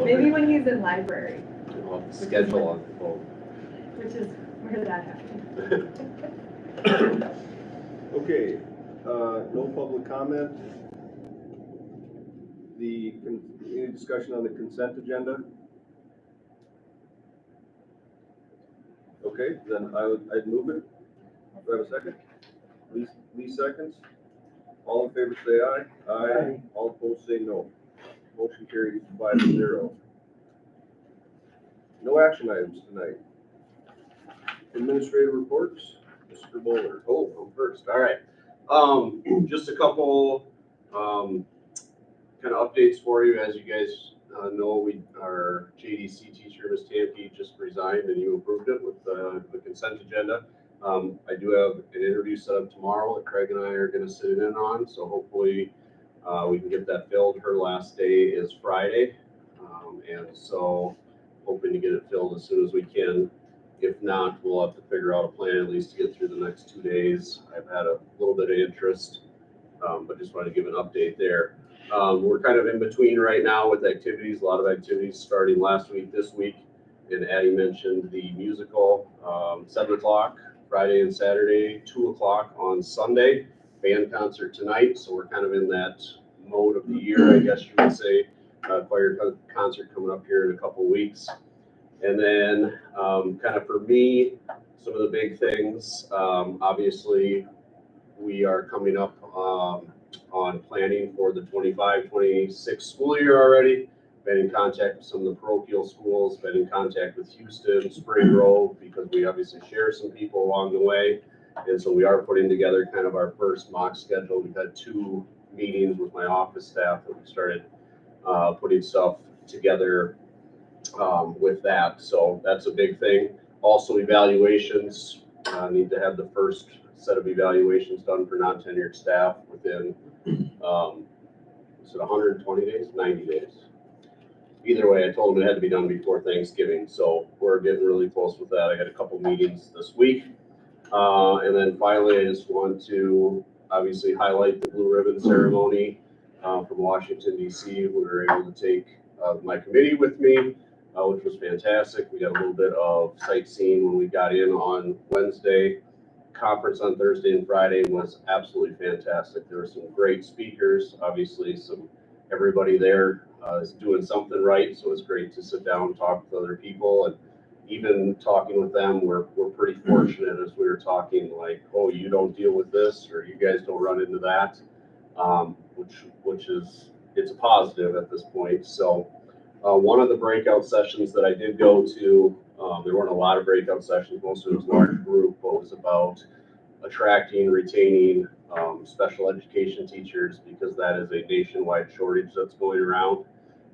Maybe when he's in library, I'll have to schedule on the phone. which is where that happened. Okay, no public comment. Any discussion on the consent agenda? Okay, then I'd move it. Do I have a second? Lee seconds. All in favor say aye. Aye. All opposed say no. Motion carries 5-0. No action items tonight. Administrative reports, Mr. Bowler. Oh, I'm first. All right. Just a couple kind of updates for you. As you guys know, our JDC teacher, Ms. Tamke, just resigned, and you approved it with the consent agenda. I do have an interview set up tomorrow that Craig and I are going to sit in on, so hopefully we can get that filled. Her last day is Friday, and so hoping to get it filled as soon as we can. If not, we'll have to figure out a plan at least to get through the next 2 days. I've had a little bit of interest, but just wanted to give an update there. We're kind of in between right now with activities, a lot of activities starting last week, this week, and Addie mentioned the musical, 7 o'clock Friday and Saturday, 2 o'clock on Sunday, band concert tonight, so we're kind of in that mode of the year, I guess you would say. Choir concert coming up here in a couple weeks. And then kind of for me, some of the big things, obviously we are coming up on planning for the 25-26 school year already. Been in contact with some of the parochial schools, been in contact with Houston, Spring Grove, because we obviously share some people along the way. And so we are putting together kind of our first mock schedule. We've had 2 meetings with my office staff that we started putting stuff together with that. So that's a big thing. Also evaluations, need to have the first set of evaluations done for non-tenured staff within, is it 120 days, 90 days? Either way, I told them it had to be done before Thanksgiving. So we're getting really close with that. I had a couple meetings this week. And then finally, I just want to obviously highlight the Blue Ribbon ceremony from Washington, D.C. We were able to take my committee with me, which was fantastic. We got a little bit of sightseeing when we got in on Wednesday. Conference on Thursday and Friday was absolutely fantastic. There were some great speakers. Obviously, everybody there is doing something right, so it's great to sit down and talk with other people. And even talking with them, we're pretty fortunate as we were talking, like, oh, you don't deal with this, or you guys don't run into that, which is, it's a positive at this point. So one of the breakout sessions that I did go to, there weren't a lot of breakout sessions, most of it was large group, but it was about attracting, retaining special education teachers, because that is a nationwide shortage that's going around.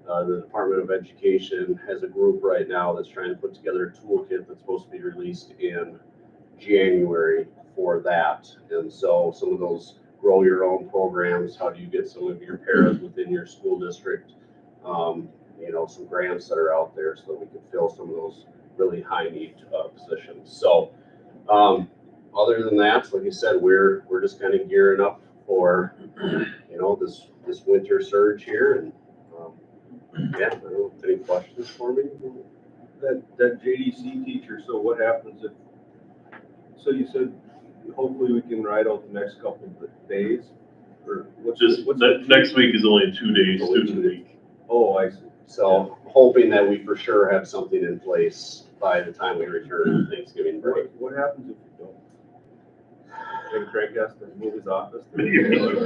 The Department of Education has a group right now that's trying to put together a toolkit that's supposed to be released in January for that. And so some of those grow your own programs, how do you get some of your paras within your school district, some grants that are out there so that we can fill some of those really high need positions. So other than that, like I said, we're just kind of gearing up for this winter surge here. And yeah, I don't know, any questions for me? That JDC teacher, so what happens if, so you said hopefully we can ride out the next couple of days? Or what's next week is only 2 days, student week. Oh, I see. So hoping that we for sure have something in place by the time we return Thanksgiving break. What happens if you don't? And Craig has to move his office?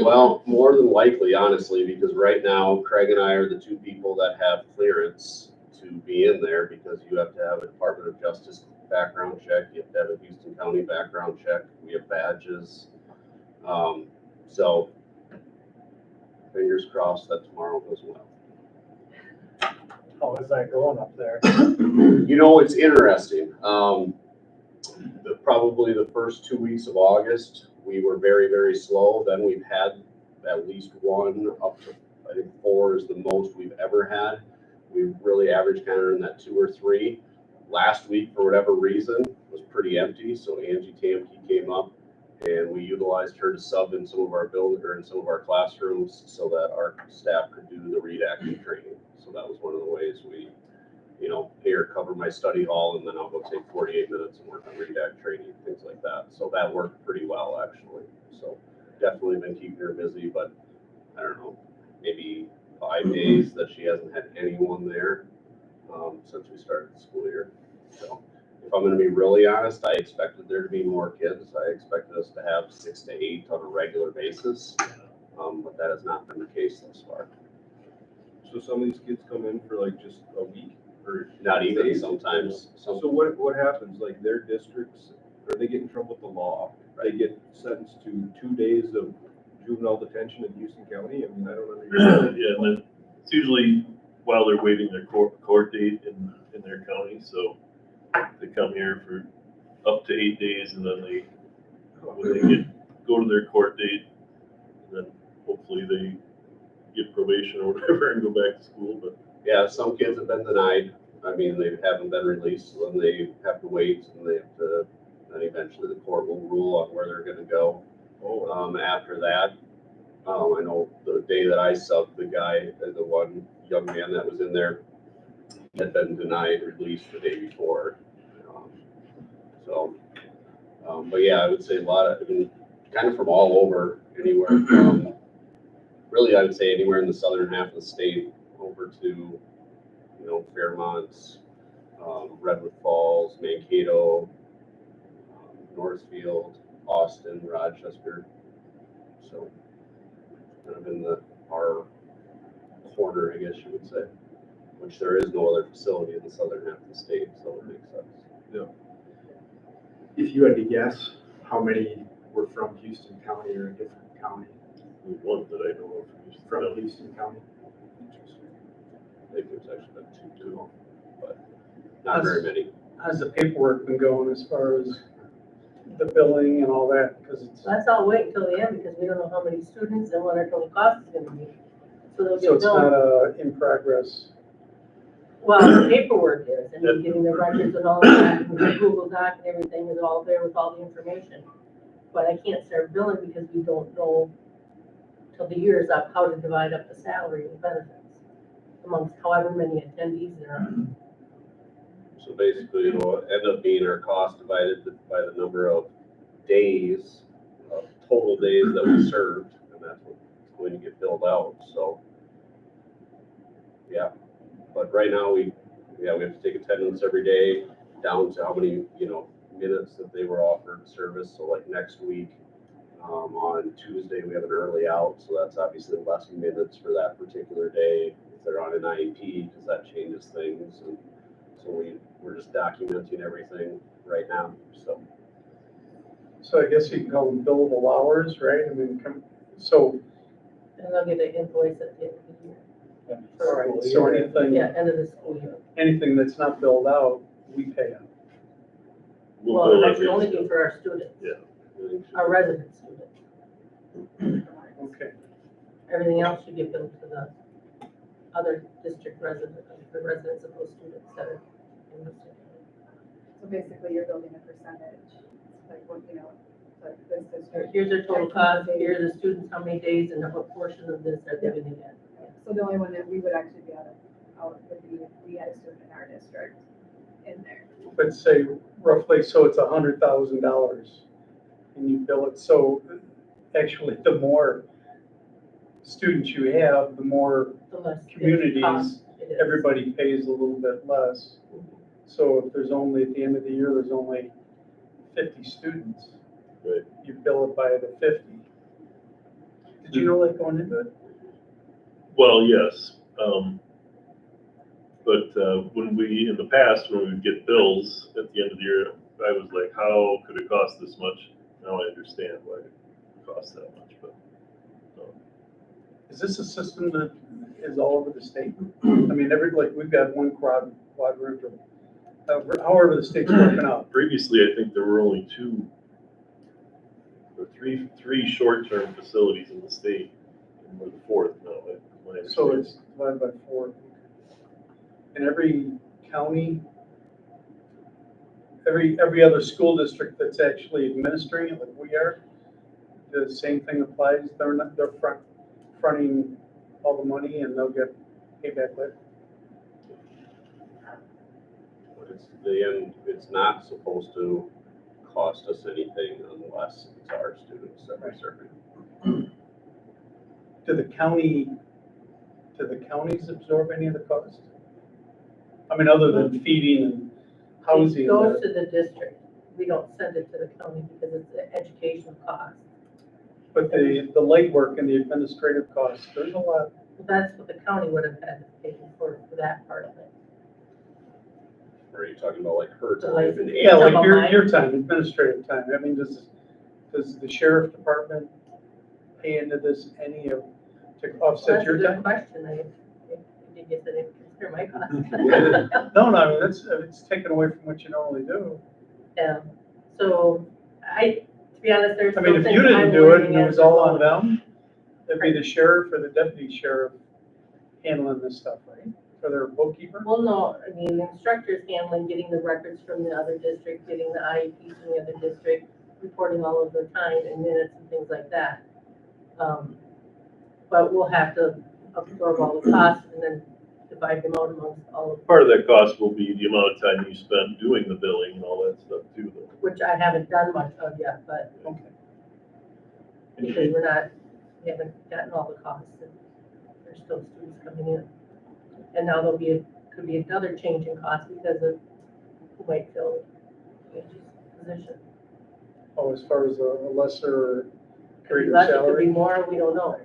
Well, more than likely, honestly, because right now Craig and I are the 2 people that have clearance to be in there, because you have to have a Department of Justice background check, you have to have a Houston County background check, we have badges. So fingers crossed that tomorrow goes well. How is that going up there? It's interesting. Probably the first 2 weeks of August, we were very, very slow. Then we've had at least 1 up to, I think 4 is the most we've ever had. We really averaged kind of in that 2 or 3. Last week, for whatever reason, was pretty empty. So Angie Tamke came up, And we utilized her to sub in some of our in some of our classrooms so that our staff could do the read active training. So that was one of the ways we, here, cover my study hall, and then I'll go take 48 minutes and work on read act training, things like that. So that worked pretty well, actually. So definitely been keeping her busy, but I don't know, maybe 5 days that she hasn't had anyone there since we started the school year. So if I'm gonna be really honest, I expected there to be more kids. I expected us to have 6 to 8 on a regular basis, but that has not been the case thus far. So some of these kids come in for like just a week or? Not even sometimes. So what happens, like their districts, or they get in trouble with the law, they get sentenced to 2 days of juvenile detention in Houston County? I mean, I don't understand. Yeah, and then it's usually while they're waiting their court date in their county, so they come here for up to 8 days, and then when they go to their court date, and then hopefully they get probation or whatever and go back to school, but. Yeah, some kids have been denied. I mean, they haven't been released, so then they have to wait, and they have to, then eventually the court will rule on where they're gonna go. After that, I know the day that I subbed, the one young man that was in there had been denied release the day before. But yeah, I would say kind of from all over, anywhere from, really, I would say anywhere in the southern half of the state over to, Fairmont, Redwood Falls, Mankato, Northfield, Austin, Rochester. So kind of in our corner, I guess you would say, which there is no other facility in the southern half of the state, so it makes sense. Yeah. If you had to guess, how many were from Houston County or a different county? One that I know of. From Houston County? I think there's actually been two, but not very many. How's the paperwork been going as far as the billing and all that? Because it's, That's all wait until the end because we don't know how many students and what our total cost is gonna be. So they'll so get it's not billed. in progress. Well, the paperwork is, and then getting the records and all that, and the Google Doc and everything is all there with all the information. But I can't start billing because we don't know till the year is up how to divide up the salary and benefits amongst however many attendees there are. So basically, it'll end up being our cost divided by the number of days, total days that we served, and that's what's going to get billed out, so. Yeah, but right now, we have to take attendance every day, down to how many, minutes that they were offered service, so like next week, on Tuesday, we have an early out, so that's obviously less minutes for that particular day, if they're on an IEP, because that changes things, and so we're just documenting everything right now, so. So I guess you can call them billable hours, right? I mean, so, And they'll get an invoice at the end of the year. all right, so anything, Yeah, end of the school year. anything that's not billed out, we pay out. We'll Well, bill that's the every- only thing for our students, Yeah. our resident students. Okay. Everything else should get billed to the other district residents, the residents of those students that are in the city. So basically, you're building a percentage, it's like, what, like this district. Here's their total cost, here are the students, how many days, and what portion of this are they gonna get. So the only one that we would actually be out would be if we had a student in our district in there. But say roughly, so it's $100,000 and you bill it, so actually the more students you have, the more The less it communities, costs it is. everybody pays a little bit less. So if there's only, at the end of the year, there's only 50 students, Right. you bill it by the 50. Did you know that going into it? Well, yes, but when in the past, when we would get bills at the end of the year, I was like, how could it cost this much? Now I understand why it costs that much, but. Is this a system that is all over the state? I mean, we've got one quadrant, however the state's working out. Previously, I think there were only two or three short-term facilities in the state, and we're the fourth now. So it's divided by 4. And every county, every other school district that's actually administering it, like we are, the same thing applies, they're fronting all the money and they'll get payback later. But it's the end, it's not supposed to cost us anything unless it's our students that we're serving. Do the counties absorb any of the cost? I mean, other than feeding and housing? It goes to the district. We don't send it to the county because it's an educational cost. But the legwork and the administrative costs, there's a lot. That's what the county would have had to pay for that part of it. Or are you talking about like her The time license- and Yeah, Some like of mine. your time, administrative time. I mean, does the sheriff department pay into this any of, to offset That's a your good time? question. I did get that in consider my cost. No, I mean, it's taken away from what you normally do. Yeah, so to be honest, there's I still mean, if things you didn't I'm do it learning and it as was all we're on going. them, it'd be the sheriff or the deputy sheriff handling this stuff, right? For their bookkeeper? Well, no, I mean, the instructor's handling, getting the records from the other district, getting the IEPs from the other district, reporting all of their time and minutes and things like that. But we'll have to absorb all the costs and then divide them out amongst all of, Part of that cost will be the amount of time you spend doing the billing and all that stuff too, though. which I haven't done much of yet, but Okay. because we haven't gotten all the costs and there's still students coming in. And now could be another change in cost because of who might fill Angie's position. Oh, as far as a lesser Could be greater less, it could be salary? more, we don't know.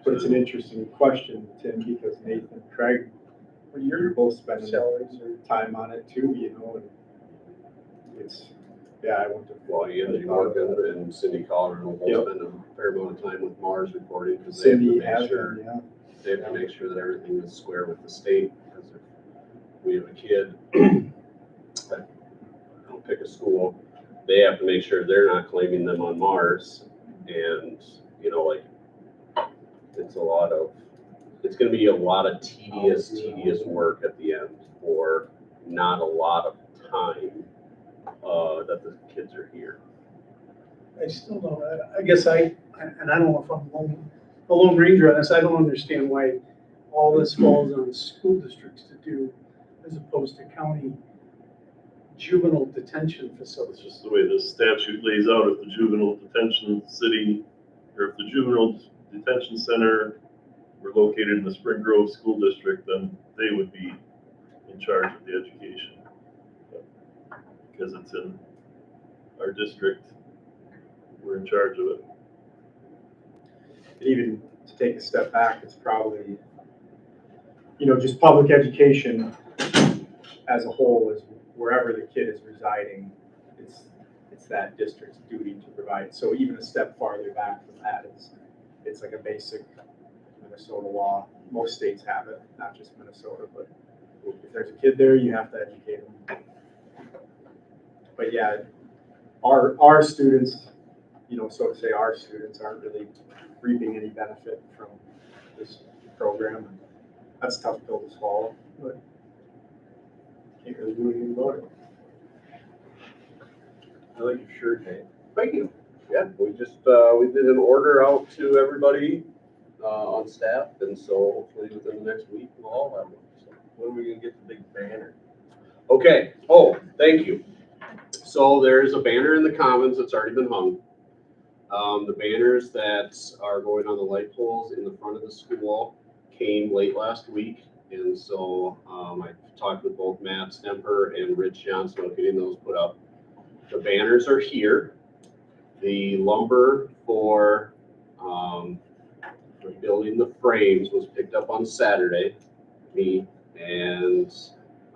But it's an interesting question, Tim, because Nathan and Craig, For you're your both spending salaries or? time on it too, you know, and it's, yeah, I went to. Well, Angie Morgan and Cindy Collar will Yep. spend a fair amount of time with Mars reporting because they have to Cindy make has sure, her, yeah. they have to make sure that everything is square with the state. Because if we have a kid that don't pick a school, they have to make sure they're not claiming them on Mars. And, you know, like, it's gonna be a lot of tedious work at the end for not a lot of time, that the kids are here. I still don't, I guess and I don't know if I'm a lone ranger on this, I don't understand why all this falls on school districts to do as opposed to county juvenile detention It's facilities. just the way the statute lays out. If the juvenile detention city, or if the juvenile detention center were located in the Spring Grove School District, then they would be in charge of the education. But because it's in our district, we're in charge of it. Even to take a step back, it's probably, you know, just public education as a whole is wherever the kid is residing, it's that district's duty to provide. So even a step farther back from that, it's like a basic Minnesota law. Most states have it, not just Minnesota, but if there's a kid there, you have to educate them. But yeah, our students, you know, so to say, our students aren't really reaping any benefit from this program. That's a tough pill to swallow, but can't really do anything about it. I like your shirt, Nate. Thank you. Yeah, we just, we did an order out to everybody, on staff, and so hopefully within the next week, we'll all have one. So, When are we gonna get the big banner? okay, oh, thank you. So there's a banner in the Commons that's already been hung. The banners that are going on the light poles in the front of the school came late last week. And so, I talked with both Matt Stemper and Rich Johnson about getting those put up. The banners are here. The lumber for building the frames was picked up on Saturday, and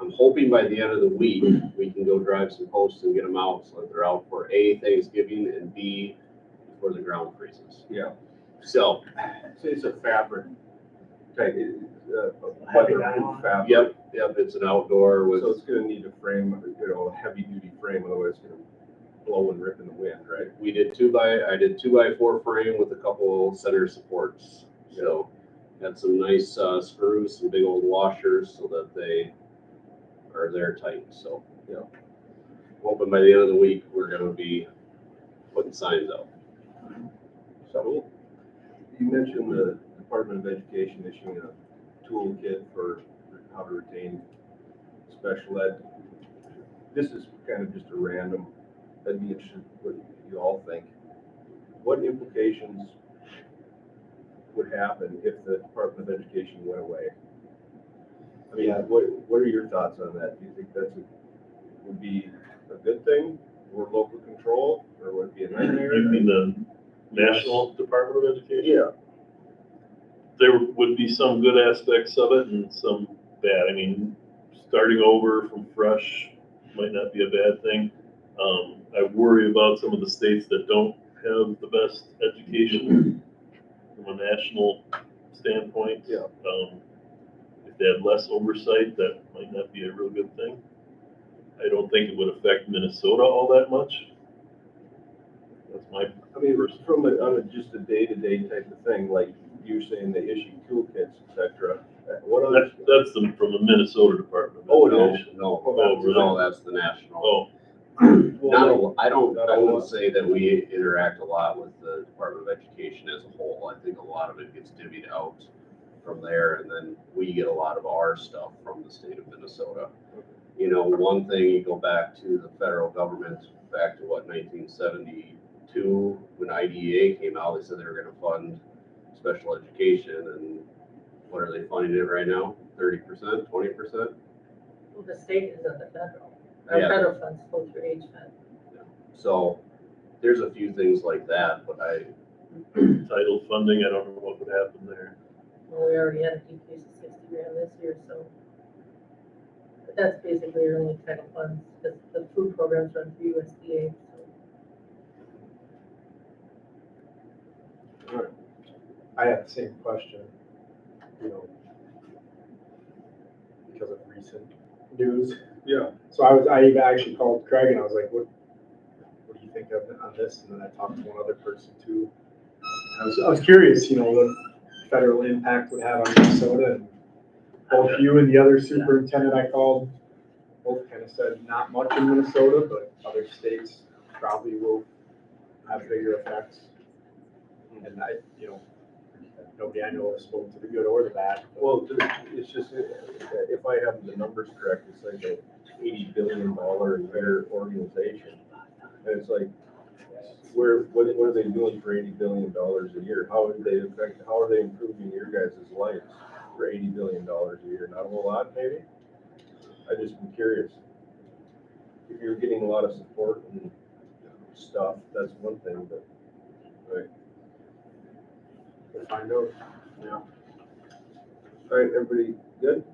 I'm hoping by the end of the week, we can go drive some posts and get them out so that they're out for A, Thanksgiving, and B, before the ground freezes. Yeah. So, So it's a fabric type, weatherproof fabric. yep, it's an outdoor with. So it's gonna need a frame, you know, a heavy duty frame, otherwise it's gonna blow and rip in the wind, right? I did 2x4 frame with a couple center supports. So had some nice screws, some big old washers so that they are there tight. So, Yeah. hoping by the end of the week, we're gonna be putting signs out. So, you mentioned the Department of Education issuing a toolkit for how to retain special ed. This is kind of just a random, I'd be interested what you all think. What implications would happen if the Department of Education went away? I mean, what are your thoughts on that? Do you think would be a good thing, more local control, or would it be a nightmare? You mean the National Department of Education? Yeah. There would be some good aspects of it and some bad. I mean, starting over from fresh might not be a bad thing. I worry about some of the states that don't have the best education from a national standpoint. Yeah. If they had less oversight, that might not be a real good thing. I don't think it would affect Minnesota all that much. That's my I mean, personal. from just a day-to-day type of thing, like you're saying they issue toolkits, et cetera. What other? That's from the Minnesota Department of Oh, no. Education. No, that's the national. Oh, I wouldn't say that we interact a lot with the Department of Education as a whole. I think a lot of it gets divvied out from there, and then we get a lot of our stuff from the state of Minnesota. You know, one thing, you go back to the federal government, back to 1972, when IDEA came out, they said they were gonna fund special education, and what are they funding it right now? 30%, 20%? Well, the state isn't the federal. Our Yeah. federal funds flow through HFed. So there's a few things like that, but title funding, I don't know what would happen there. Well, we already had a decrease of 60 grand this year, so. But that's basically our only title funds, because the food programs run through USDA, so. I have the same question, you know, because of recent news. Yeah. So I actually called Craig and I was like, what do you think of on this? And then I talked to one other person too. And I was curious, you know, what federal impact would have on Minnesota. And both you and the other superintendent I called both kind of said not much in Minnesota, but other states probably will have bigger effects. And you know, nobody I know has spoken to the good or the bad. Well, it's just, if I have the numbers correct, it's like a $80 billion entire organization. And it's like, what are they doing for $80 billion a year? How are they improving your guys' lives for $80 billion a year? Not a whole lot, maybe? I just am curious. If you're getting a lot of support and stuff, that's one thing, but, right. We'll find out. Yeah. All right, everybody good?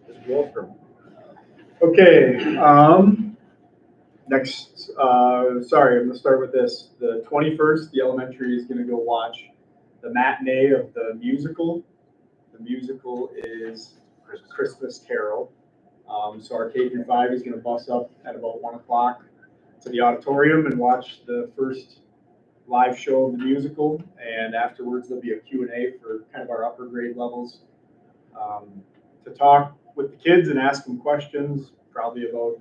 Mr. Wolfram. Okay, next, sorry, I'm gonna start with this. The 21st, the elementary is gonna go watch the matinee of the musical. The musical is Christmas Carol. So our K-5 is gonna bus up at about 1 o'clock to the auditorium and watch the first live show of the musical. And afterwards, there'll be a Q&A for kind of our upper grade levels to talk with the kids and ask them questions, probably about,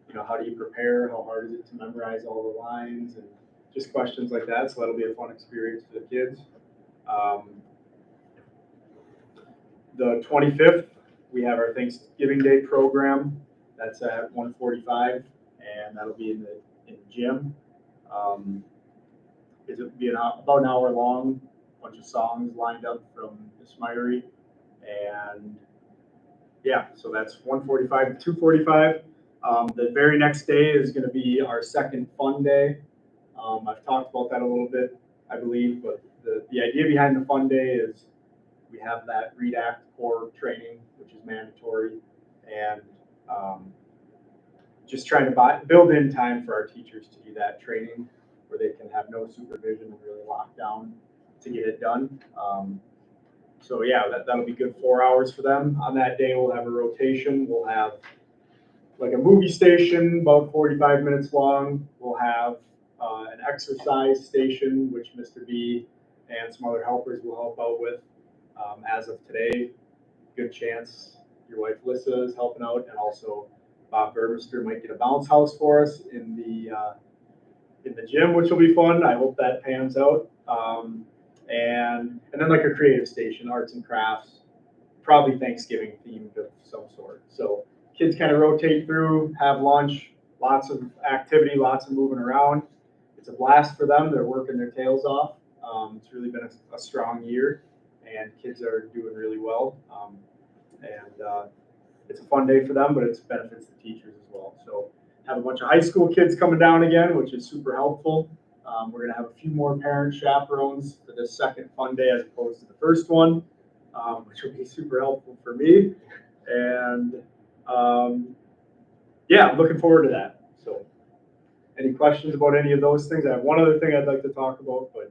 you know, how do you prepare? How hard is it to memorize all the lines? And just questions like that. So that'll be a fun experience for the kids. The 25th, we have our Thanksgiving Day program. That's at 1:45, and that'll be in the gym. It'll be about an hour long, bunch of songs lined up from Miss Myery. And yeah, so that's 1:45 to 2:45. The very next day is going to be our second fun day. I've talked about that a little bit, I believe, but the idea behind the fun day is we have that READ Act core training, which is mandatory, and just trying to build in time for our teachers to do that training where they can have no supervision and really lock down to get it done. So yeah, that'll be good 4 hours for them. On that day, we'll have a rotation. We'll have like a movie station, about 45 minutes long. We'll have an exercise station, which Mr. B and some other helpers will help out with. As of today, good chance your wife Lissa is helping out, and also Bob Burmester might get a bounce house for us in in the gym, which will be fun. I hope that pans out. And then like a creative station, arts and crafts, probably Thanksgiving themed of some sort. So kids kind of rotate through, have lunch, lots of activity, lots of moving around. It's a blast for them. They're working their tails off. It's really been a strong year, and kids are doing really well. It's a fun day for them, but it benefits the teachers as well. So have a bunch of high school kids coming down again, which is super helpful. We're gonna have a few more parent chaperones for this second fun day as opposed to the first one, which will be super helpful for me. And yeah, I'm looking forward to that. So any questions about any of those things? I have one other thing I'd like to talk about, but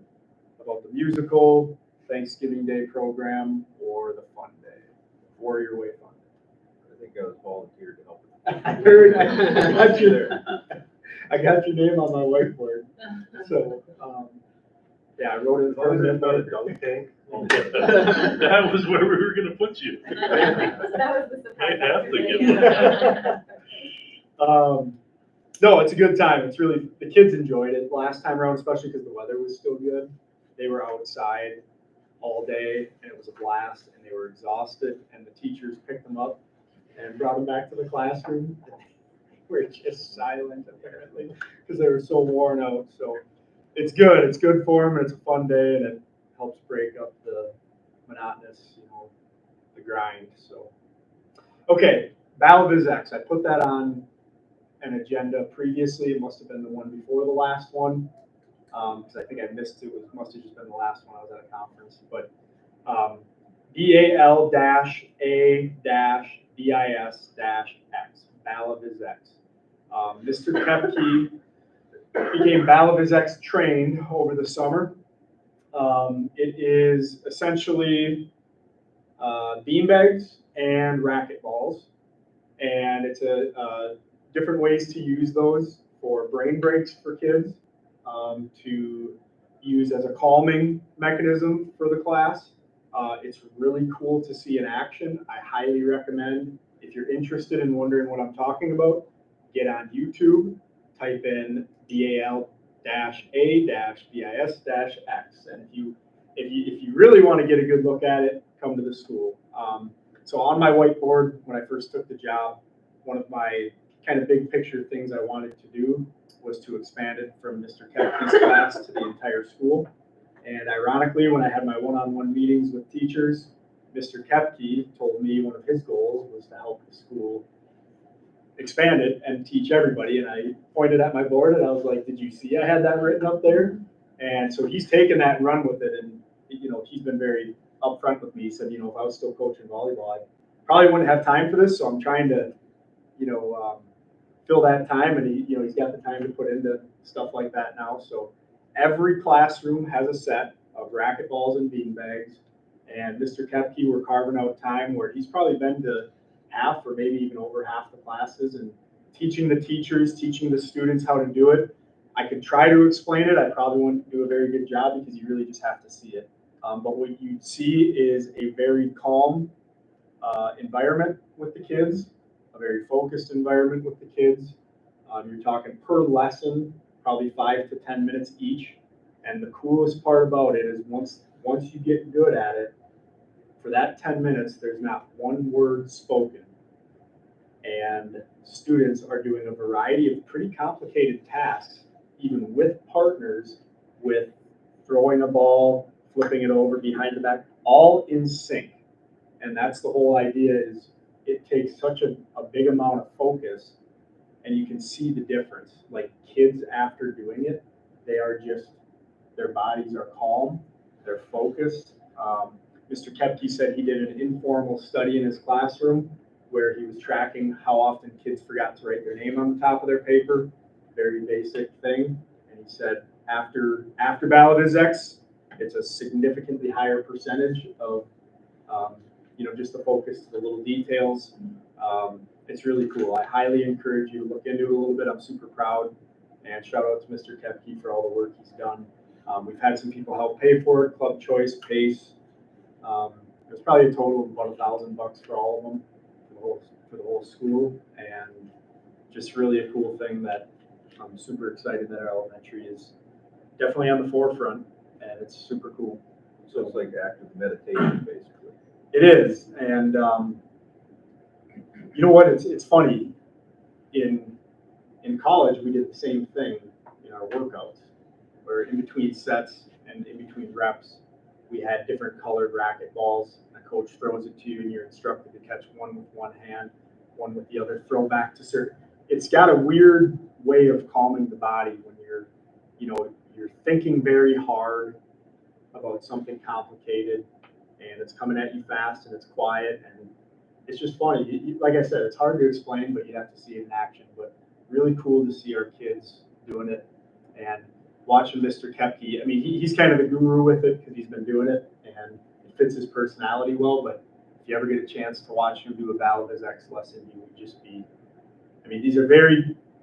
about the musical, Thanksgiving Day program, or the fun day, Warrior Way Fun. I think I was volunteered to help. I heard, I got your name on my whiteboard. So, yeah, I wrote it. As long as it's not a dunk tank. That was where we were gonna put you. That was the surprise. Might have to activity. No, it's a good time. It's really, the kids enjoyed it last time around, especially because the weather was still good. They were outside all day and it was a blast, and they were exhausted, and the teachers picked them up and brought them back to the classroom. They were just silent apparently because they were so worn out. So it's good. It's good for them, and it's a fun day, and it helps break up the monotonous, the grind. So, okay, Battle of X. I put that on an agenda previously. It must have been the one before the last one, because I think I missed it. It must have just been the last one. I was at a conference. But BAL-A-BIS-X, Balaviz-X. Mr. Kepke became Balaviz-X trained over the summer. It is essentially beanbags and racquetballs, and it's different ways to use those for brain breaks for kids, to use as a calming mechanism for the class. It's really cool to see in action. I highly recommend, if you're interested in wondering what I'm talking about, get on YouTube, type in BAL-A-BIS-X, and if you really want to get a good look at it, come to the school. So on my whiteboard, when I first took the job, one of my kind of big picture things I wanted to do was to expand it from Mr. Kepke's class to the entire school. And ironically, when I had my one-on-one meetings with teachers, Mr. Kepke told me one of his goals was to help the school expand it and teach everybody. And I pointed at my board and I was like, did you see I had that written up there? And so he's taken that and run with it. And, he's been very upfront with me. He said, if I was still coaching volleyball, I probably wouldn't have time for this. So I'm trying to, fill that time. And he's got the time to put into stuff like that now. So every classroom has a set of racquetballs and beanbags. And Mr. Kepke, we're carving out time where he's probably been to half or maybe even over half the classes and teaching the teachers, teaching the students how to do it. I could try to explain it. I probably wouldn't do a very good job because you really just have to see it. But what you see is a very calm environment with the kids, a very focused environment with the kids. You're talking per lesson, probably 5 to 10 minutes each. And the coolest part about it is once you get good at it, for that 10 minutes, there's not one word spoken. And students are doing a variety of pretty complicated tasks, even with partners, with throwing a ball, flipping it over behind the back, all in sync. And that's the whole idea, is it takes such a big amount of focus, and you can see the difference. Like kids after doing it, their bodies are calm, they're focused. Mr. Kepke said he did an informal study in his classroom where he was tracking how often kids forgot to write their name on the top of their paper, very basic thing. And he said after Balaviz-X, it's a significantly higher percentage of, just the focus to the little details. It's really cool. I highly encourage you to look into it a little bit. I'm super proud, and shout out to Mr. Kepke for all the work he's done. We've had some people help pay for it, Club Choice, Pace. It was probably a total of about $1,000 for all of them for the whole school, and just really a cool thing that I'm super excited that our elementary is definitely on the forefront, and it's super cool. So it's like active meditation, basically. It is, and you know what? It's funny. In college, we did the same thing in our workouts, where in between sets and in between reps, we had different colored racket balls. And a coach throws it to you, and you're instructed to catch one with one hand, one with the other. Throw back to certain. It's got a weird way of calming the body when you're thinking very hard about something complicated, and it's coming at you fast, and it's quiet, and it's just funny. Like I said, it's hard to explain, but you have to see it in action. But really cool to see our kids doing it and watching Mr. Kepke. I mean, he's kind of the guru with it because he's been doing it and it fits his personality well. But if you ever get a chance to watch him do a Valdez-X lesson, you would just be, I mean,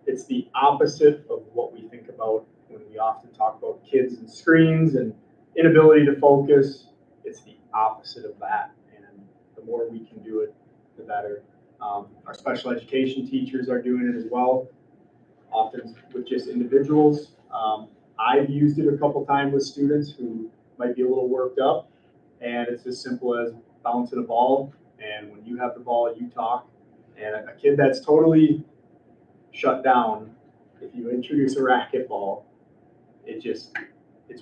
it's the opposite of what we think about when we often talk about kids and screens and inability to focus. It's the opposite of that. And the more we can do it, the better. Our special education teachers are doing it as well, often with just individuals. I've used it a couple times with students who might be a little worked up, and it's as simple as bouncing a ball, and when you have the ball, you talk. And a kid that's totally shut down, if you introduce a racquetball, it's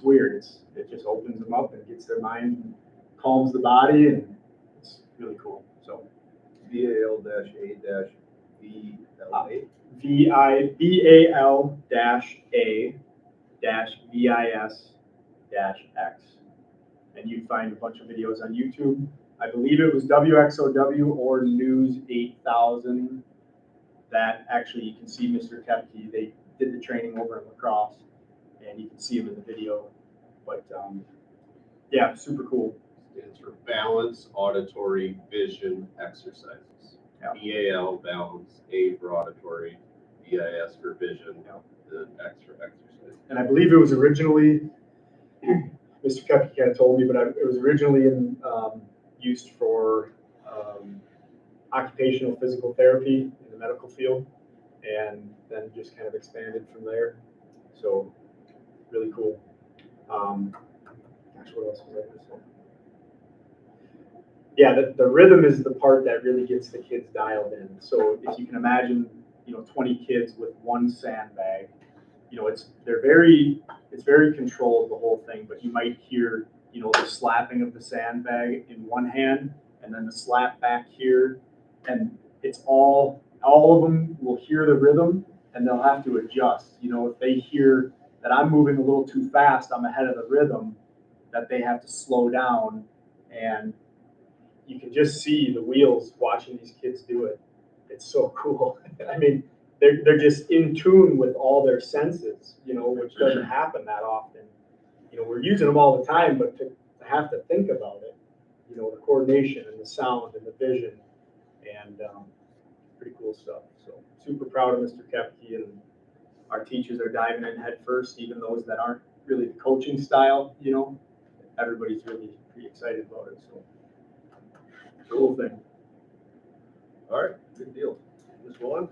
weird. It just opens them up and gets their mind, and calms the body, and it's really cool. So VAL-A-VLA. VAL-A-VIS-X. And you'd find a bunch of videos on YouTube. I believe it was WXOW or News 8000 that actually you can see Mr. Kepke. They did the training over in La Crosse, and you can see him in the video. But yeah, super cool. Stands for Balance Auditory Vision Exercises. Yeah. BAL, balance, A for auditory, VIS for vision, and X for exercise. And I believe it was originally, Mr. Kepke kind of told me, but it was originally used for occupational physical therapy in the medical field, and then just kind of expanded from there. So really cool. Gosh, what else was I going to say? Yeah, the rhythm is the part that really gets the kids dialed in. So if you can imagine, 20 kids with one sandbag, it's very controlled, the whole thing, but you might hear, the slapping of the sandbag in one hand and then the slap back here. And it's all of them will hear the rhythm and they'll have to adjust. If they hear that I'm moving a little too fast, I'm ahead of the rhythm, that they have to slow down. And you can just see the wheels watching these kids do it. It's so cool. I mean, they're just in tune with all their senses, which doesn't happen that often. We're using them all the time, but to have to think about it, the coordination and the sound and the vision, and pretty cool stuff. So super proud of Mr. Kepke, and our teachers are diving in head first, even those that aren't really the coaching style, everybody's really pretty excited about it. So cool thing. All right, good deal. Ms. Wallin?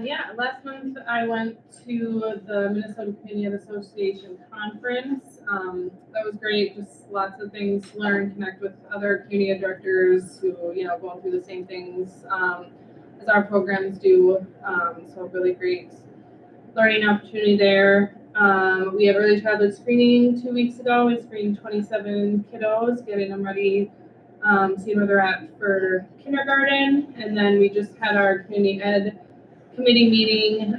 Yeah, last month I went to the Minnesota Community Ed Association conference. That was great, just lots of things to learn, connect with other community ed directors who, going through the same things as our programs do. So really great learning opportunity there. We had early childhood screening 2 weeks ago. We screened 27 kiddos, getting them ready, seeing where they're at for kindergarten. And then we just had our community ed committee meeting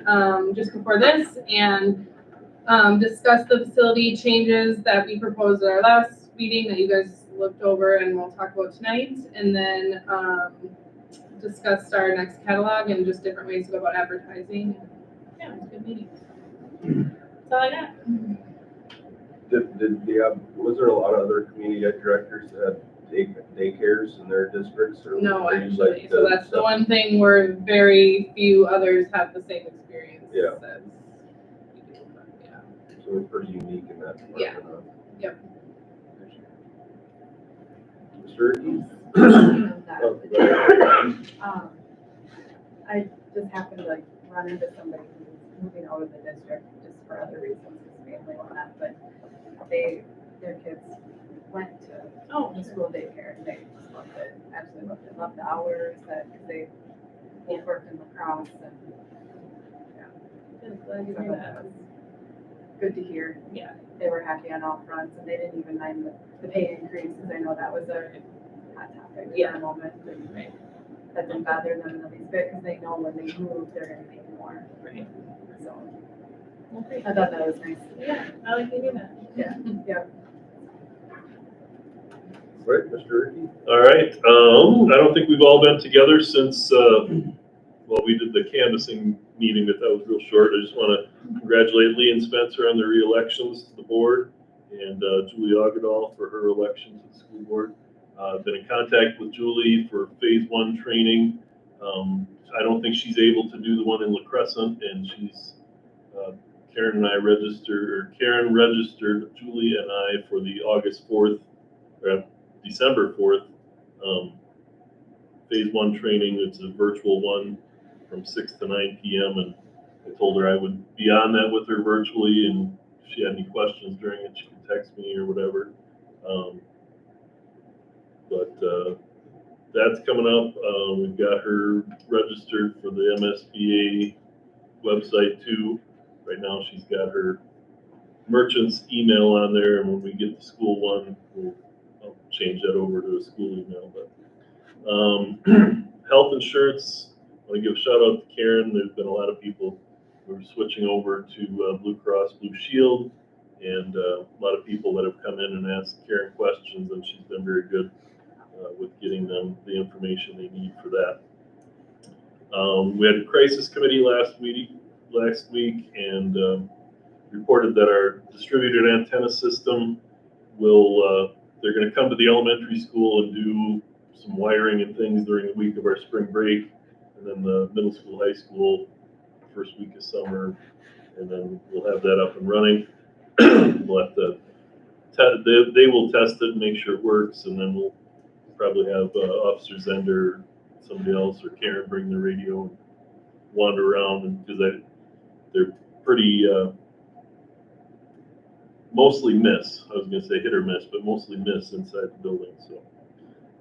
just before this, and discussed the facility changes that we proposed at our last meeting that you guys looked over and we'll talk about tonight. And then discussed our next catalog and just different ways to go about advertising. Yeah, it was a good meeting. That's all I got. Was there a lot of other community ed directors that had daycares in their districts? Or No, they use, actually. So that's the one thing where very few others have the same experience. Yeah. As we do, but yeah. So we're pretty unique in that department. Yeah. Huh? Yep. Mr. Erkey? Oh, I just happened to run into somebody who's moving out of the district just for other reasons, his family and all that, but their kids went to the school daycare and they just loved it, absolutely loved it, loved the hours that, because they both worked in lacrosse and, Good, glad to so hear that that. was good to hear. Yeah. They were happy on all fronts and they didn't even mind the pay increase, because I know that was a hot topic for a moment. And Right. that didn't bother them in the least bit, because they know when they move, they're gonna make more. Right. So Okay. I thought that was nice. Yeah, I like to hear that. Yeah. All right, Mr. Ricky? All right, I don't think we've all been together since, well, we did the canvassing meeting, but that was real short. I just want to congratulate Lee and Spencer on their re-elections to the board, and Julie Agadol for her election to the school board. I've been in contact with Julie for phase 1 training. I don't think she's able to do the one in La Crescent, and she's, Karen registered Julie and I for the August 4th, or December 4th, phase 1 training. It's a virtual one from 6 to 9 p.m. And I told her I would be on that with her virtually, and if she had any questions during it, she could text me or whatever. That's coming up. We've got her registered for the MSBA website too. Right now she's got her merchant's email on there, and when we get the school one, I'll change that over to a school email. But health insurance, I want to give a shout out to Karen. There's been a lot of people who are switching over to Blue Cross Blue Shield, and a lot of people that have come in and asked Karen questions, and she's been very good with getting them the information they need for that. We had a crisis committee last week, and reported that our distributed antenna system will, they're going to come to the elementary school and do some wiring and things during the week of our spring break, and then the middle school, high school, first week of summer, and then we'll have that up and running. We'll have to, they will test it, make sure it works, and then we'll probably have Officer Zender, somebody else, or Karen bring the radio and wander around, and because they're pretty mostly miss. I was going to say hit or miss, but mostly miss inside the building. So,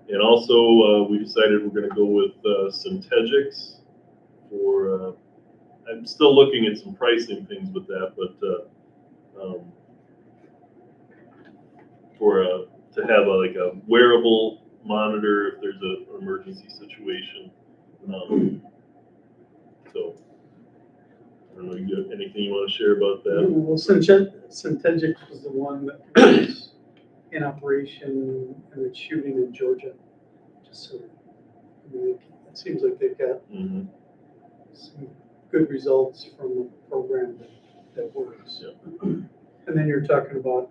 and also we decided we're going to go with Syntegix for. I'm still looking at some pricing things with that, but for to have like a wearable monitor if there's an emergency situation. So I don't know, you got anything you want to share about that? Well, Syntegix was the one that was in operation in the shooting in Georgia. Just so, I mean, it seems like they've got Mm-hmm. some good results from the program that works. Yeah. And then you're talking about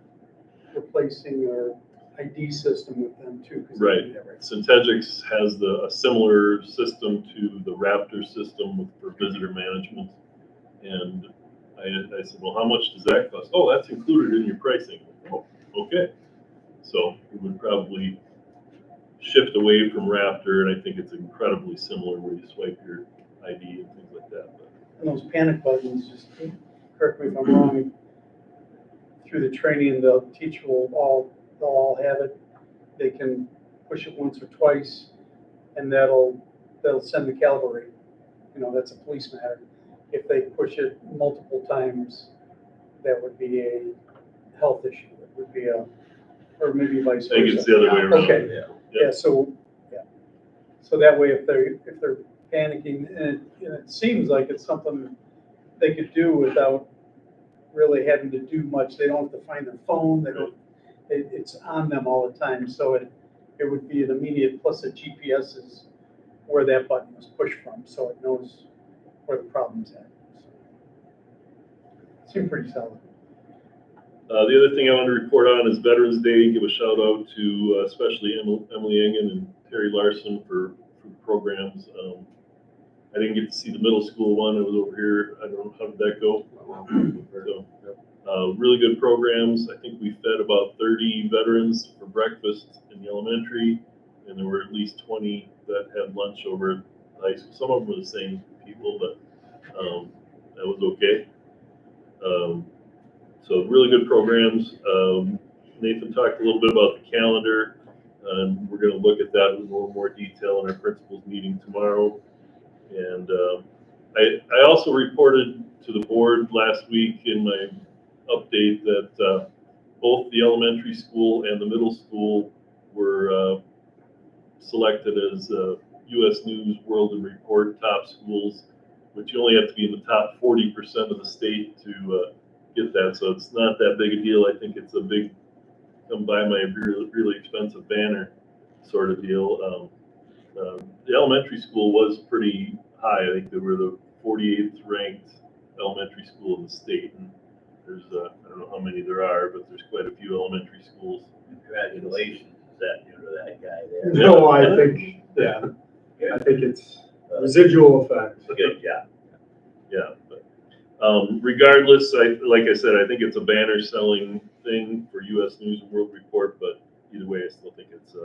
replacing our ID system with them too. 'cause they Right. do that right. Syntegix has a similar system to the Raptor system for visitor management. And I said, well, how much does that cost? Oh, that's included in your pricing. Oh, okay. So we would probably shift away from Raptor, and I think it's incredibly similar where you swipe your ID and things like that. But, And those panic buttons, just correct me if I'm wrong, through the training, the teacher they'll all have it. They can push it once or twice, and they'll send the cavalry. You know, that's a police matter. If they push it multiple times, that would be a health issue. It would be or maybe vice versa. I think it's the other way around. Okay. Yeah, so that way, if they're panicking, and it seems like it's something they could do without really having to do much. They don't have to find their phone. They don't. It's on them all the time. So it would be an immediate, plus the GPS is where that button was pushed from, so it knows where the problem's at. So, seemed pretty solid. the other thing I want to report on is Veterans Day. Give a shout out to especially Emily Engen and Terry Larson for programs. I didn't get to see the middle school one. It was over here. I don't know, how did that go? So, really good programs. I think we fed about 30 veterans for breakfast in the elementary, and there were at least 20 that had lunch over at high school. Some of them were the same people, but that was okay. So really good programs. Nathan talked a little bit about the calendar, and we're gonna look at that in a little more detail in our principals meeting tomorrow. And I also reported to the board last week in my update that both the elementary school and the middle school were selected as U.S. News World and Report top schools, which you only have to be in the top 40% of the state to get that. So it's not that big a deal. I think it's a big come buy my really expensive banner sort of deal. The elementary school was pretty high. I think they were the 48th ranked elementary school in the state. And there's, I don't know how many there are, but there's quite a few elementary schools. Congratulations, is that due to that guy there? No, I think, yeah, I think it's residual effect. Good job. Yeah, but regardless, like I said, I think it's a banner selling thing for U.S. News and World Report, but either way, I still think it's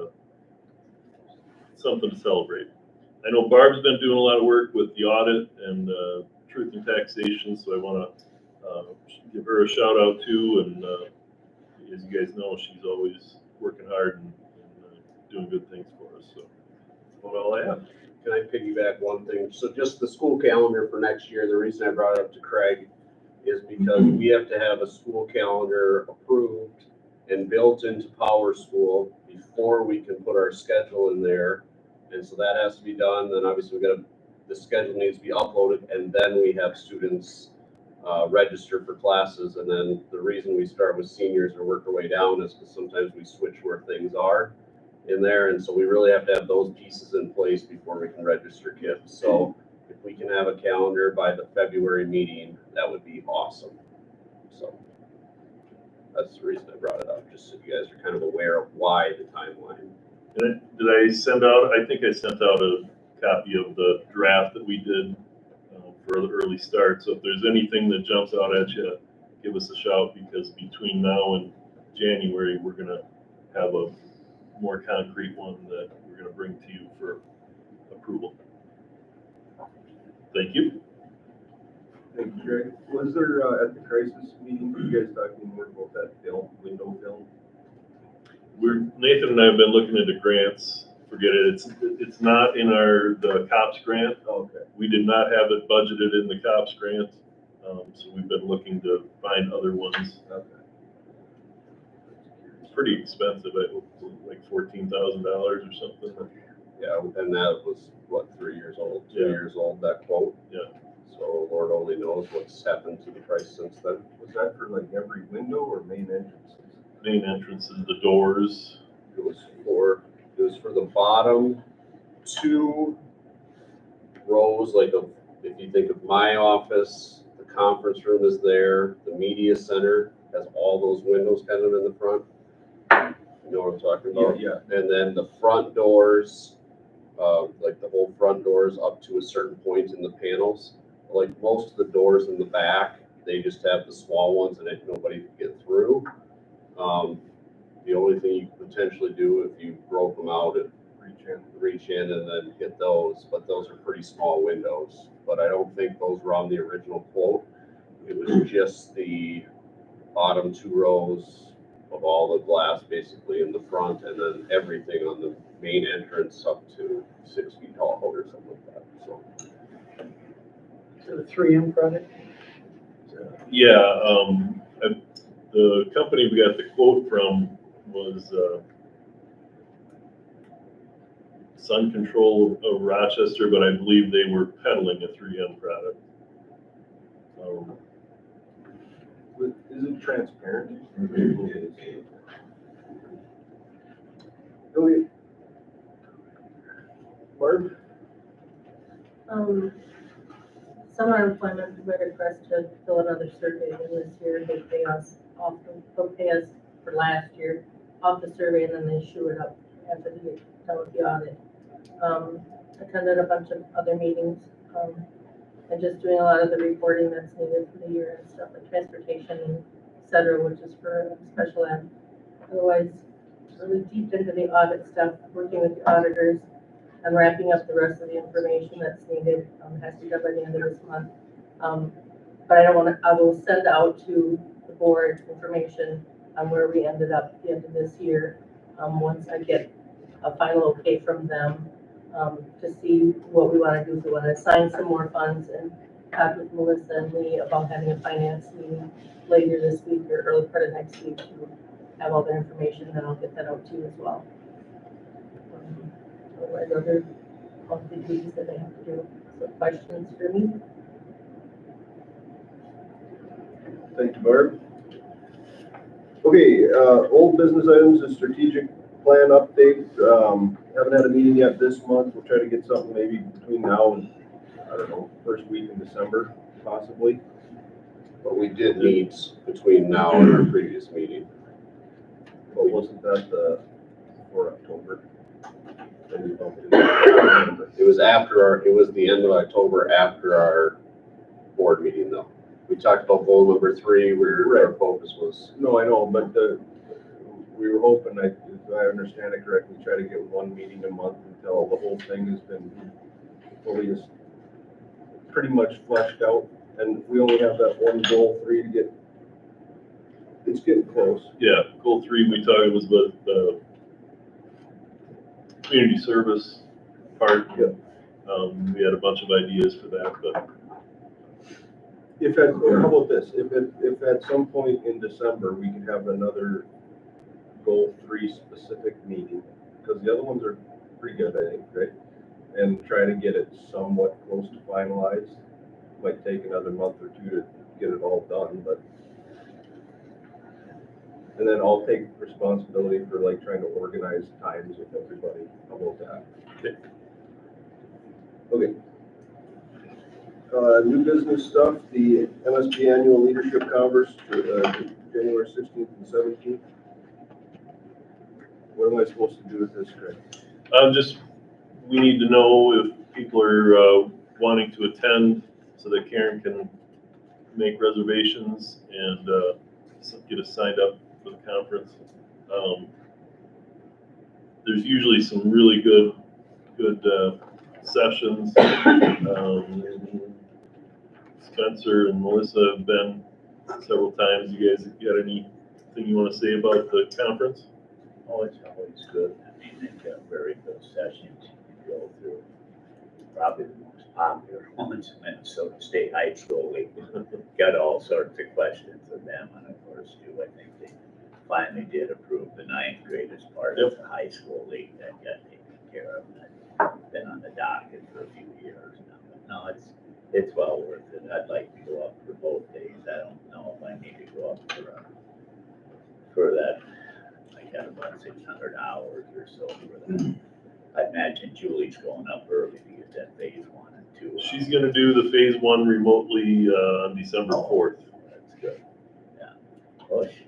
something to celebrate. I know Barb's been doing a lot of work with the audit and truth and taxation, so I want to give her a shout out too. And as you guys know, she's always working hard and doing good things for us. So that's about all I have. Can I piggyback one thing? So just the school calendar for next year, the reason I brought it up to Craig is because we have to have a school calendar approved and built into Power School before we can put our schedule in there. And so that has to be done. Then obviously the schedule needs to be uploaded, and then we have students register for classes. And then the reason we start with seniors and work our way down is because sometimes we switch where things are in there. And so we really have to have those pieces in place before we can register kids. So if we can have a calendar by the February meeting, that would be awesome. So that's the reason I brought it up, just so you guys are kind of aware of why the timeline. And did I send out, I think I sent out a copy of the draft that we did for the early start. So if there's anything that jumps out at you, give us a shout, because between now and January, we're gonna have a more concrete one that we're gonna bring to you for approval. Thank you. Thank you, Greg. Was there, at the crisis meeting, were you guys talking more about that film, window film? Nathan and I have been looking into grants. Forget it. It's not in the COPS grant. Okay. We did not have it budgeted in the COPS grant. So we've been looking to find other ones. Okay. It's pretty expensive, like $14,000 or something. Yeah, and that was, what, 3 years old, 2 Yeah. years old, that quote? Yeah. So Lord only knows what's happened to the price since then. Was that for like every window or main entrances? Main entrances, the doors. It was for the bottom 2 rows, like if you think of my office, the conference room is there, the media center has all those windows kind of in the front. You know what I'm talking about? Yeah. And then the front doors, like the whole front doors up to a certain point in the panels. Like most of the doors in the back, they just have the small ones and nobody can get through. The only thing you could potentially do if you broke them out and reach in and then hit those, but those are pretty small windows. But I don't think those were on the original quote. It was just the bottom 2 rows of all the glass basically in the front, and then everything on the main entrance up to 6 feet tall or something like that. So. Is it a 3M product? Yeah, the company we got the quote from was Sun Control of Rochester, but I believe they were peddling a 3M product. Is it transparent? It is. Okay. Barb? Summer employment, we request to fill another survey in this year. They pay us off, they'll pay us for last year off the survey, and then they shoe it up after they get done with the audit. Attended a bunch of other meetings, and just doing a lot of the reporting that's needed for the year and stuff like transportation and et cetera, which is for special ed. Otherwise, really deep into the audit stuff, working with the auditors and wrapping up the rest of the information that's needed. Has to be done by the end of this month. But I don't wanna, I will send out to the board information on where we ended up at the end of this year. Once I get a final okay from them, to see what we wanna do. If we wanna assign some more funds and talk with Melissa and Lee about having a finance meeting later this week or early part of next week to have all the information, and then I'll get that out to you as well. Otherwise, other monthly duties that I have to do. So questions for me? Thank you, Barb. Okay, old business items, a strategic plan update. Haven't had a meeting yet this month. We'll try to get something maybe between now and, I don't know, first week in December, possibly. But we did meet between now and our previous meeting. But wasn't that for October? Then we bumped it. It was it was the end of October after our board meeting though. We talked about goal number 3, where our focus was. No, I know, but we were hoping, if I understand it correctly, try to get one meeting a month until the whole thing has been fully, pretty much fleshed out. And we only have that one goal 3 to get, it's getting close. Yeah, goal 3 we talked was about the community service part. Yep. We had a bunch of ideas for that, but How about this, if at some point in December, we can have another goal 3 specific meeting, because the other ones are pretty good, I think, right? And try to get it somewhat close to finalized. Might take another month or 2 to get it all done, but. And then I'll take responsibility for like trying to organize times with everybody. How about that? Okay. New business stuff, the MSP Annual Leadership Conference, January 16th and 17th. What am I supposed to do with this, Craig? we need to know if people are wanting to attend so that Karen can make reservations and get us signed up for the conference. There's usually some really good sessions. Spencer and Melissa have been several times. You guys got anything you want to say about the conference? Oh, it's always good. I mean, they've got very good sessions you go through. Probably the most popular ones in Minnesota State High School League. Got all sorts of questions of them, and of course, too, I think they finally did approve the 9th grade as part of the high school league that got taken care of. That's been on the docket for a few years now. But no, it's well worth it. I'd like to go up for both days. I don't know if I need to go up for that. I got about 600 hours or so for that. I imagine Julie's going up early to get that phase 1 and 2. She's going to do the phase 1 remotely on December 4th. That's good. Yeah. Well, she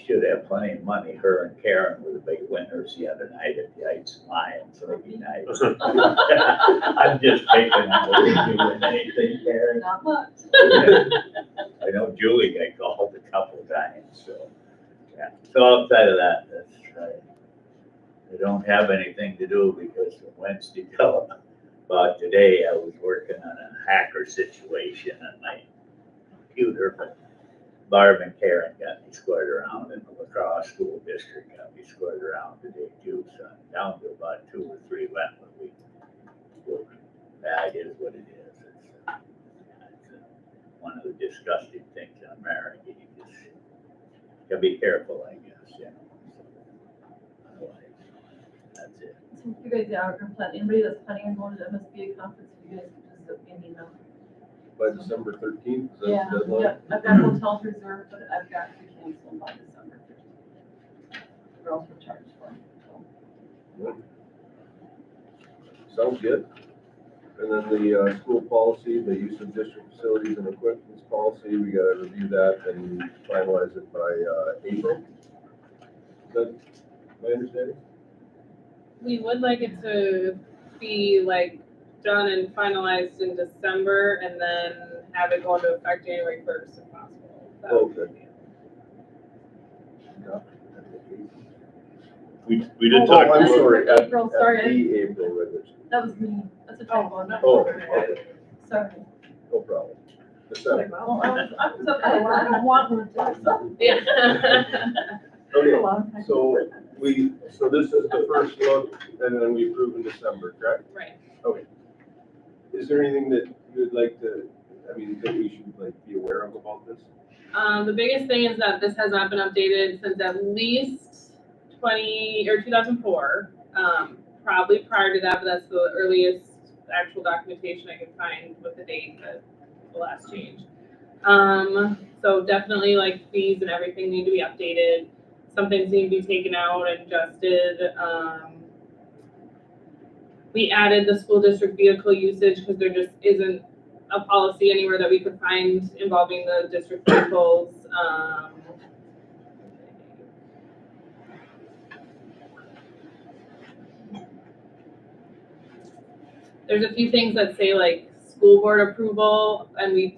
should have plenty of money. Her and Karen were the big winners the other night at the Ice Lion, so it'd be nice. I'm just picking on her. Did you win anything, Karen? Not much. I know Julie got called a couple times, so, yeah. So outside of that, that's right. I don't have anything to do because from Wednesday till about today, I was working on a hacker situation on my computer, but Barb and Karen got me squared around, and the La Crosse School District got me squared around today too, so I'm down to about 2 or 3 left, but that is what it is. It's one of the disgusting things in America. You just gotta be careful, I guess, you know. Otherwise, that's it. So if you guys are planning, anybody that's planning on going to the MSBA conference, if you guys could just send me an email. By December 13th, is that Yeah, the deadline? yeah, I've got hotels reserved, but I've got to cancel them by December 15th. Or else we're charged for them, so. Sounds good. And then the school policy, the use of district facilities and equipment policy, we gotta review that and finalize it by April. Is that my understanding? We would like it to be like done and finalized in December and then have it go into effect January 1st if possible. That would be Okay. ideal. We did Oh, talk I'm about, sorry. April, sorry, The April resolution. that was me, that's a typo, not. Oh, okay. Sorry. No problem. December. Well, I was up there, I don't want to do something. Yeah. Okay, so this is the first look, and then we approve in December, correct? Right. Is there anything that you would like to, I mean, that we should like be aware of about this? The biggest thing is that this has not been updated since at least 2004. Probably prior to that, but that's the earliest actual documentation I could find with the date that the last change. So definitely like fees and everything need to be updated. Some things need to be taken out and adjusted. We added the school district vehicle usage because there just isn't a policy anywhere that we could find involving the district vehicles. There's a few things that say like school board approval, and we've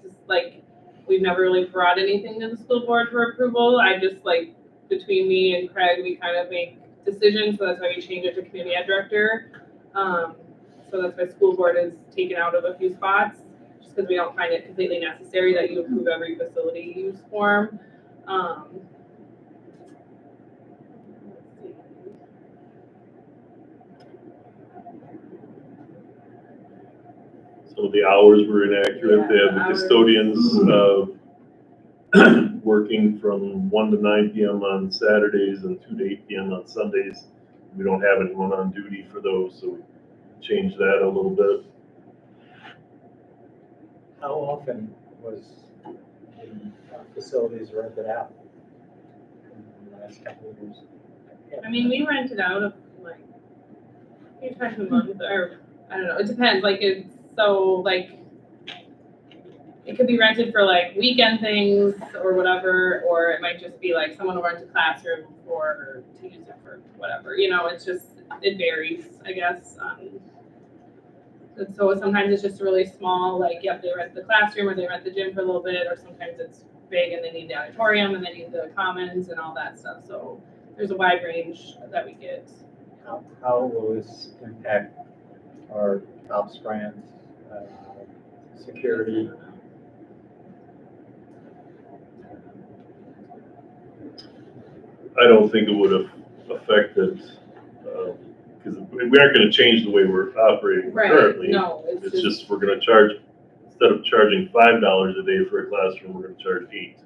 never really brought anything to the school board for approval. I just like, between me and Craig, we kind of make decisions, so that's why we changed it to community ed director. So that's why school board is taken out of a few spots, just because we don't find it completely necessary that you approve every facility use form. So the hours were inaccurate. They Yeah, have the custodians, working from 1 to 9 p.m. on Saturdays and 2 to 8 p.m. on Sundays. We don't have anyone on duty for those, so we changed that a little bit. How often was the facilities rented out in the last couple of years? I mean, we rent it out of like, a few times a month, or I don't know, it depends, like it's, so like, it could be rented for like weekend things or whatever, or it might just be like someone will rent a classroom for, to use it for whatever, you know, it's just, it varies, I guess. And so sometimes it's just really small, like, yep, they rent the classroom or they rent the gym for a little bit, or sometimes it's big and they need the auditorium and they need the commons and all that stuff, so there's a wide range that we get. How will this impact our ops grants, security? I don't think it would have affected, because we aren't gonna change the way we're operating Right, currently. no, It's just, we're gonna charge, instead of charging $5 a day for a classroom, we're gonna charge $8.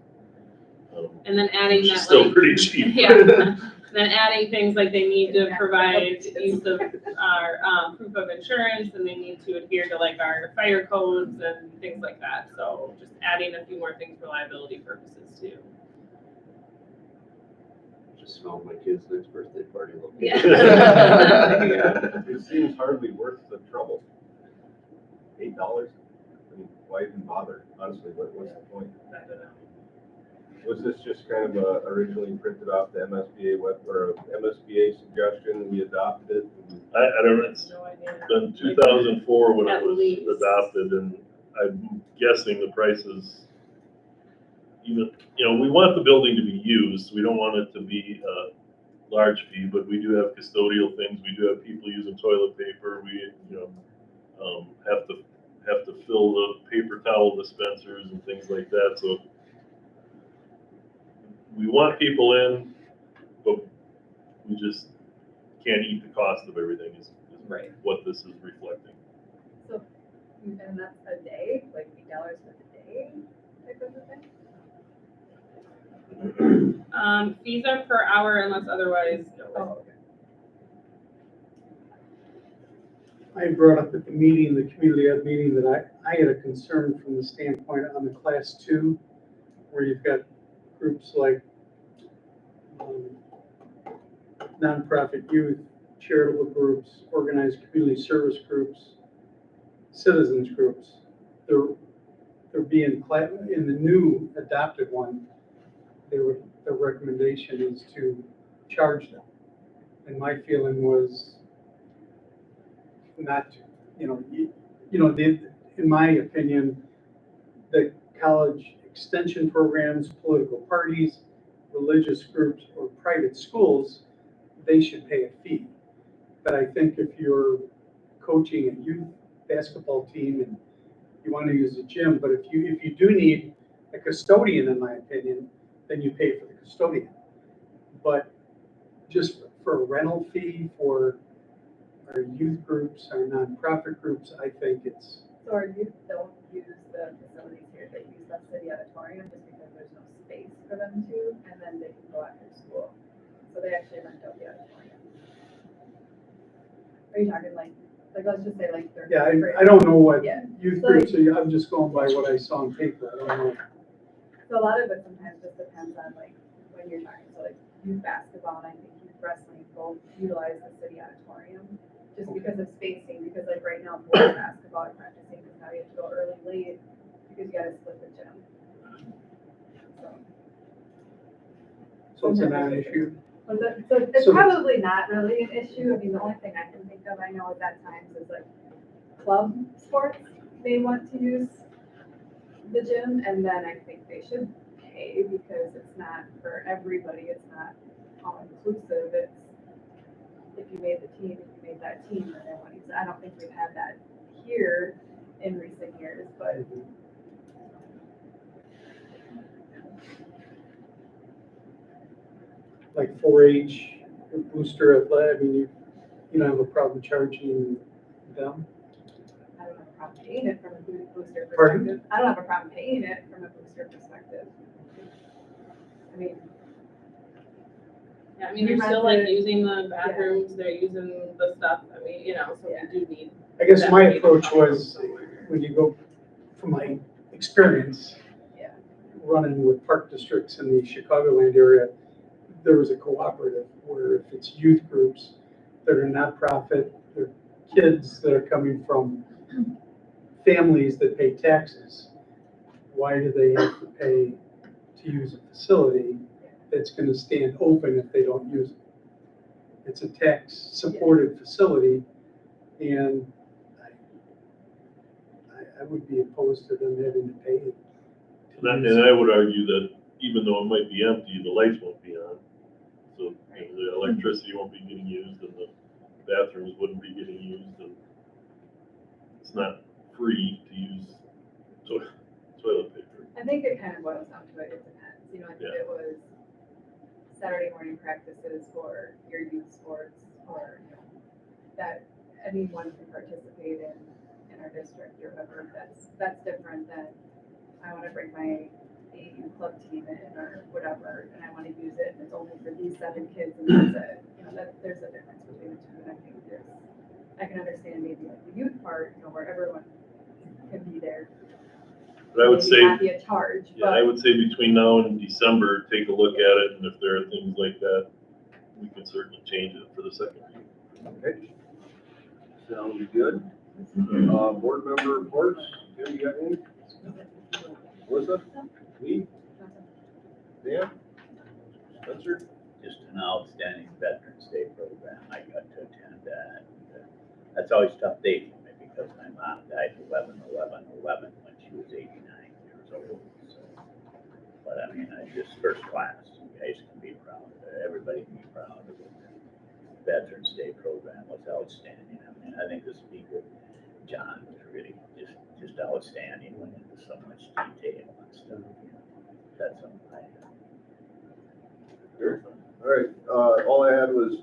And then adding Which is that, still like, pretty cheap. yeah, then adding things like they need to provide use of our, proof of insurance, and they need to adhere to like our fire codes and things like that, so just adding a few more things for liability purposes too. Just smelled my kid's next birthday party. Yeah. It seems hardly worth the trouble. $8? I mean, why even bother? Honestly, what's the point? I don't know. Was this just kind of originally printed off the MSBA web, or MSBA suggestion, we adopted it? I don't know, it's No idea. been 2004 when it At was least. adopted, and I'm guessing the prices, even, you know, we want the building to be used, we don't want it to be a large fee, but we do have custodial things, we do have people using toilet paper, we, you know, have to fill the paper towel dispensers and things like that, so we want people in, but we just can't eat the cost of everything is Right. what this is reflecting. So, and that's a day, like $8 for the day type of a thing? Fees are per hour unless otherwise noted. Oh, okay. I brought up at the meeting, the community ed meeting, that I had a concern from the standpoint on the class 2, where you've got groups like nonprofit youth, charitable groups, organized community service groups, citizens groups. They're being, in the new adopted one, the recommendation is to charge them. And my feeling was not to, in my opinion, the college extension programs, political parties, religious groups, or private schools, they should pay a fee. But I think if you're coaching a youth basketball team and you want to use the gym, but if you do need a custodian, in my opinion, then you pay for the custodian. But just for a rental fee for our youth groups, our nonprofit groups, I think it's, So our youth don't use the facilities here, they use the city auditorium just because there's no space for them to, and then they can go after school. So they actually rent out the auditorium. Are you talking like let's just say like third yeah, grade? I don't know what Yeah. youth So groups are, I'm just going by what I saw on paper, I don't know. So a lot of it sometimes just depends on like when you're talking, so like youth basketball and I think youth wrestling both utilize the city auditorium just because of spacing, because like right now boys basketball are practicing, because now you have to go early, late, because you gotta split the gym. So it's a non-issue. So it's So- probably not really an issue, I mean, the only thing I can think of, I know at that times is like club sports, they want to use the gym, and then I think they should pay because it's not for everybody, it's not all inclusive, it's if you made the team, if you made that team, then they want to use it. I don't think we've had that here in recent years, but Like 4-H, booster athletic, I mean, you don't have a problem charging them? I don't have a problem paying it from a booster Pardon? perspective. I don't have a problem paying it from a booster perspective. I mean, Yeah, I mean, We you're still like rented- using the bathrooms, they're using the stuff, I mean, you know, so Yeah. we do need. I guess my that approach was, when you go, from my experience, Yeah. running with park districts in the Chicagoland area, there was a cooperative where if it's youth groups that are nonprofit, they're kids that are coming from families that pay taxes, why do they have to pay to use a facility that's gonna stand open if they don't use it? It's a tax-supported facility, and I would be opposed to them having to pay to And use I it. would argue that even though it might be empty, the lights won't be on. So you know, the electricity won't be getting used and the bathrooms wouldn't be getting used and it's not free to use toilet paper. I think it kind of boils down to it depends, you know, if Yeah. it was Saturday morning practices for your youth sports, or, you know, that anyone can participate in our district or whatever, that's different than, I wanna bring my AU club team in or whatever, and I wanna use it, and it's only for these 7 kids, and that's it, you know, there's a difference between the two, and I think I can understand maybe like the youth part, you know, where everyone can be there. But I would Maybe say, not be a charge, yeah, I but would say between now and December, take a look at it and if there are things like that, we can certainly change it for the second meeting. Okay. Sounds good. Board member reports, Tim, you got any? Melissa? Lee? Dan? Spencer? Just an outstanding Veterans Day program. I got to attend that. That's always a tough day for me because my mom died 11/11/11 when she was 89 years old. So, but I mean, I just first class. You guys can be proud. Everybody can be proud of it. Veterans Day program was outstanding. I mean, I think the speaker, John, was really just outstanding. Went into so much detail and stuff. You know, that's something I have. Sure. All right, all I had was,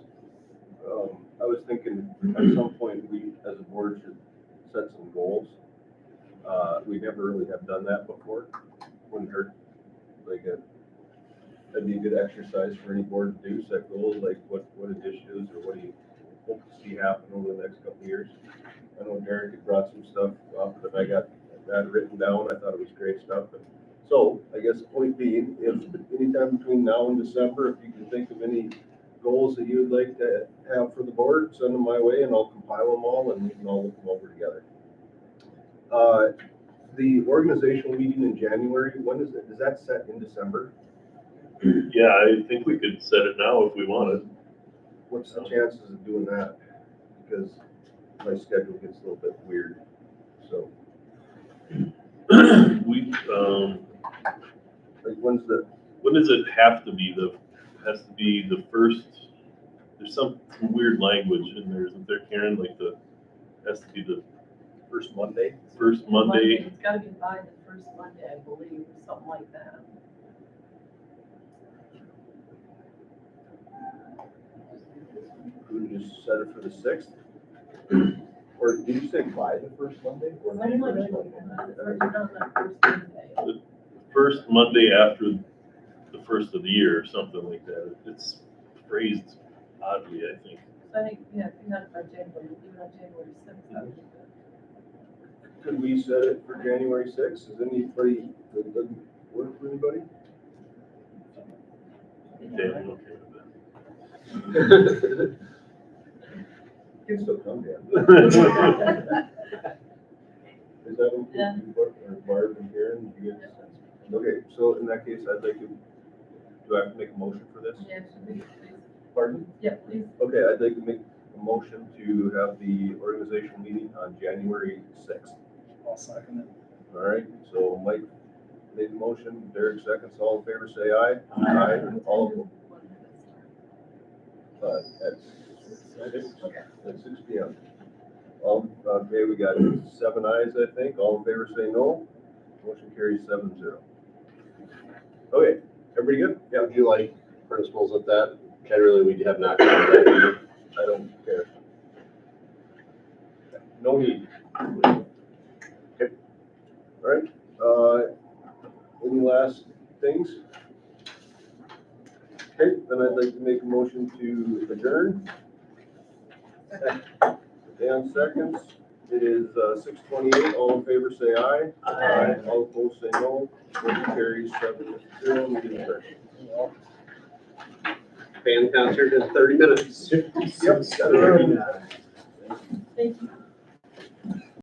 I was thinking at some point, we, as a board, should set some goals. We never really have done that before, wouldn't hurt, like, that'd be a good exercise for any board to do, set goals, like what initiatives, or what do you hope to see happen over the next couple of years. I know Derek had brought some stuff up, but I got that written down, I thought it was great stuff, but so, I guess point being, if anytime between now and December, if you can think of any goals that you would like to have for the board, send them my way and I'll compile them all and we can all look them over together. The organizational meeting in January, when is it? Is that set in December? Yeah, I think we could set it now if we wanted. What's the chances of doing that? Because my schedule gets a little bit weird, so, We, like, when's the, when does it have to be? Has to be the first, there's some weird language in there, isn't there, Karen? Like has to be the First Monday? First Monday, It's gotta be by the first Monday, I believe, or something like that. Could we just set it for the 6th? Or did you say by the first Monday or I don't know, the first Monday? or not that first Monday. first Monday after the first of the year, or something like that. It's phrased oddly, I think. So I think, yeah, if you had it by January, even on January sixth, that would be good. Could we set it for January 6th? Is anybody, that doesn't work for anybody? Okay, I'm okay with that. Kids still come down. Is that okay? Yeah. Or Barb and Karen, you guys? Okay, so in that case, I'd like to, do I have to make a motion for this? Yeah, should we, please? Pardon? Yeah, please. Okay, I'd like to make a motion to have the organizational meeting on January 6th. I'll second it. All right, so Mike made the motion, Derek seconds, all in favor, say aye. All, at 6 P.M. All, okay, we got 7 ayes, I think, all in favor, say no. Motion carries 7-0. Okay, everybody good? Yeah, would you like principals at that? Generally, we have not covered that either. I don't care. No need. Okay. All right, any last things? Okay, then I'd like to make a motion to adjourn. Dan seconds. It is 6:28. All in favor, say aye. Aye. All opposed, say no. Motion carries 7-0. Meeting adjourned. Band concert in 30 minutes. Yep. Thank you.